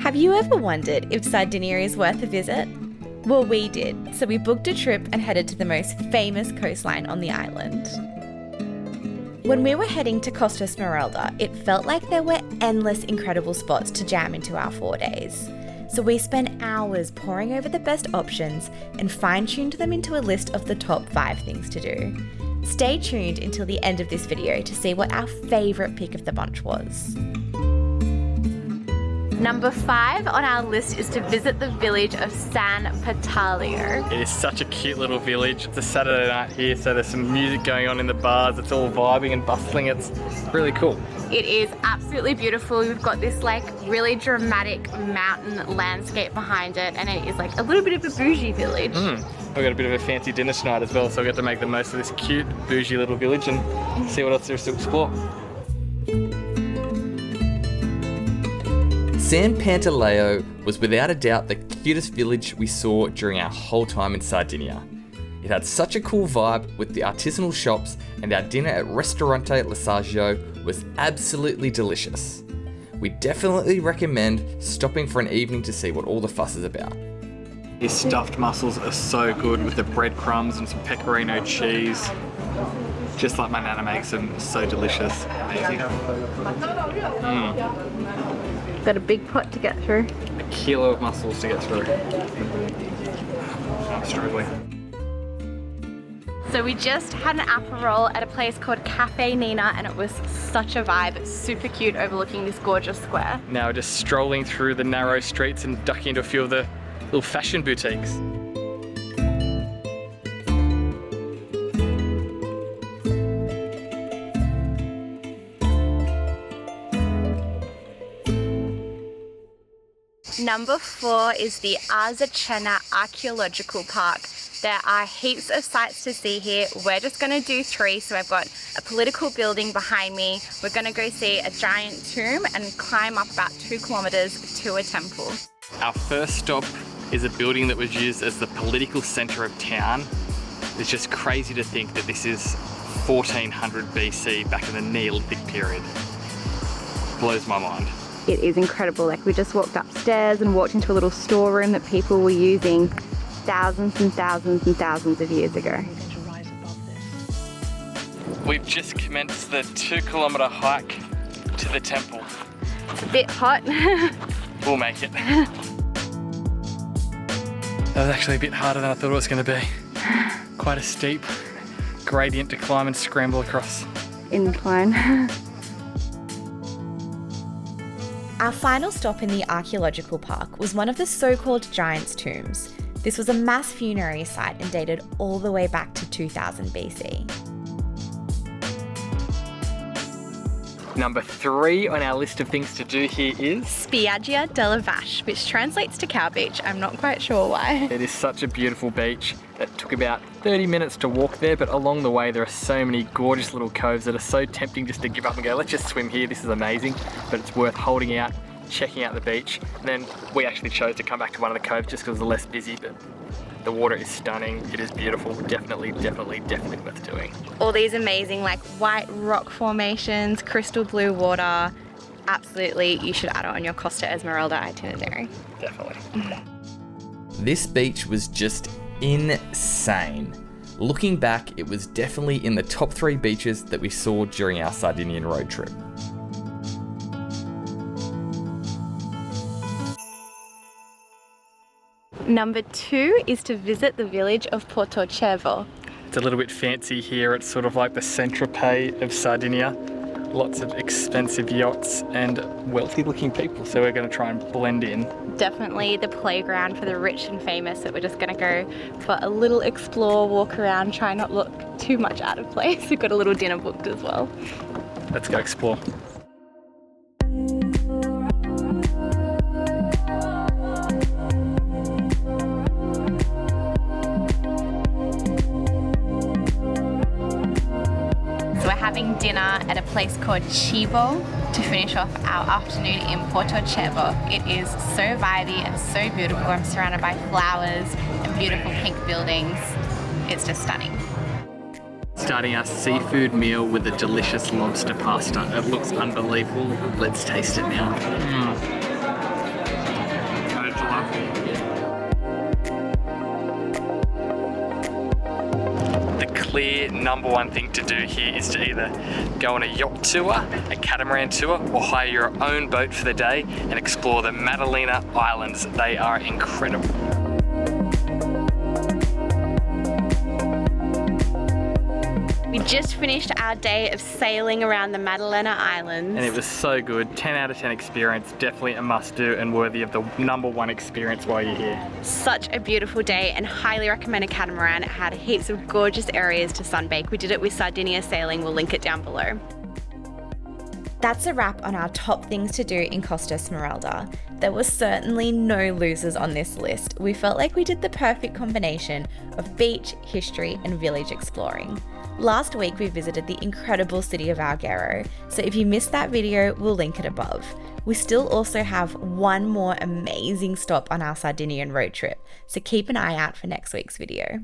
Have you ever wondered if Sardinia is worth a visit? Well, we did, so we booked a trip and headed to the most famous coastline on the island. When we were heading to Costa Smeralda, it felt like there were endless incredible spots to jam into our 4 days. So we spent hours poring over the best options and fine-tuned them into a list of the top 5 things to do. Stay tuned until the end of this video to see what our favourite pick of the bunch was. Number 5 on our list is to visit the village of San Pantaleo. It is such a cute little village. It's a Saturday night here, so there's some music going on in the bars. It's all vibing and bustling. It's really cool. It is absolutely beautiful. We've got this like really dramatic mountain landscape behind it, and it is like a little bit of a bougie village. We've got a bit of a fancy dinner tonight as well, so I'll get to make the most of this cute, bougie little village and see what else there is to explore. San Pantaleo was without a doubt the cutest village we saw during our whole time in Sardinia. It had such a cool vibe with the artisanal shops, and our dinner at Ristorante L'Assaggio was absolutely delicious. We definitely recommend stopping for an evening to see what all the fuss is about. These stuffed mussels are so good with the breadcrumbs and some pecorino cheese. Just like my nana makes them, so delicious. Amazing. Got a big pot to get through. A kilo of mussels to get through. I'm struggling. So we just had an Aperol at a place called Cafe Nina, and it was such a vibe. It's super cute overlooking this gorgeous square. Now we're just strolling through the narrow streets and ducking into a few of the little fashion boutiques. Number 4 is the Arzachena Archaeological Park. There are heaps of sights to see here. We're just gonna do 3. So I've got a political building behind me. We're gonna go see a giant tomb and climb up about 2 kilometers to a temple. Our first stop is a building that was used as the political center of town. It's just crazy to think that this is 1400 BC, back in the Neolithic period. Blows my mind. It is incredible. Like, we just walked upstairs and walked into a little storeroom that people were using thousands and thousands and thousands of years ago. We've just commenced the 2-kilometer hike to the temple. It's a bit hot. We'll make it. That was actually a bit harder than I thought it was going to be. Quite a steep gradient to climb and scramble across. Incline. Our final stop in the archaeological park was one of the so-called giants' tombs. This was a mass funerary site and dated all the way back to 2000 BC. Number 3 on our list of things to do here is Spiaggia delle vache, which translates to cow beach. I'm not quite sure why. It is such a beautiful beach. It took about 30 minutes to walk there, but along the way there are so many gorgeous little coves that are so tempting just to give up and go, let's just swim here, this is amazing. But it's worth holding out, checking out the beach. And then we actually chose to come back to one of the coves just because it's less busy, but the water is stunning, it is beautiful, definitely worth doing. All these amazing like white rock formations, crystal blue water. Absolutely, you should add it on your Costa Smeralda itinerary. Definitely. This beach was just insane. Looking back, it was definitely in the top 3 beaches that we saw during our Sardinian road trip. Number 2 is to visit the village of Porto Cervo. It's a little bit fancy here. It's sort of like the Saint-Tropez of Sardinia. Lots of expensive yachts and wealthy looking people. So we're going to try and blend in. Definitely the playground for the rich and famous that we're just going to go for a little explore, walk around, try not look too much out of place. We've got a little dinner booked as well. Let's go explore. Having dinner at a place called Cibo to finish off our afternoon in Porto Cervo. It is so vibey and so beautiful. I'm surrounded by flowers and beautiful pink buildings. It's just stunning. Starting our seafood meal with a delicious lobster pasta. It looks unbelievable. Let's taste it now. number one thing to do here is to either go on a yacht tour, a catamaran tour, or hire your own boat for the day and explore the Maddalena Islands. They are incredible. We just finished our day of sailing around the Maddalena Islands. And it was so good. 10 out of 10 experience. Definitely a must do and worthy of the number one experience while you're here. Such a beautiful day and highly recommend a catamaran. It had heaps of gorgeous areas to sunbake. We did it with Sardinia Sailing. We'll link it down below. That's a wrap on our top things to do in Costa Smeralda. There were certainly no losers on this list. We felt like we did the perfect combination of beach, history, and village exploring. Last week we visited the incredible city of Alghero, so if you missed that video, we'll link it above. We still also have one more amazing stop on our Sardinian road trip, so keep an eye out for next week's video.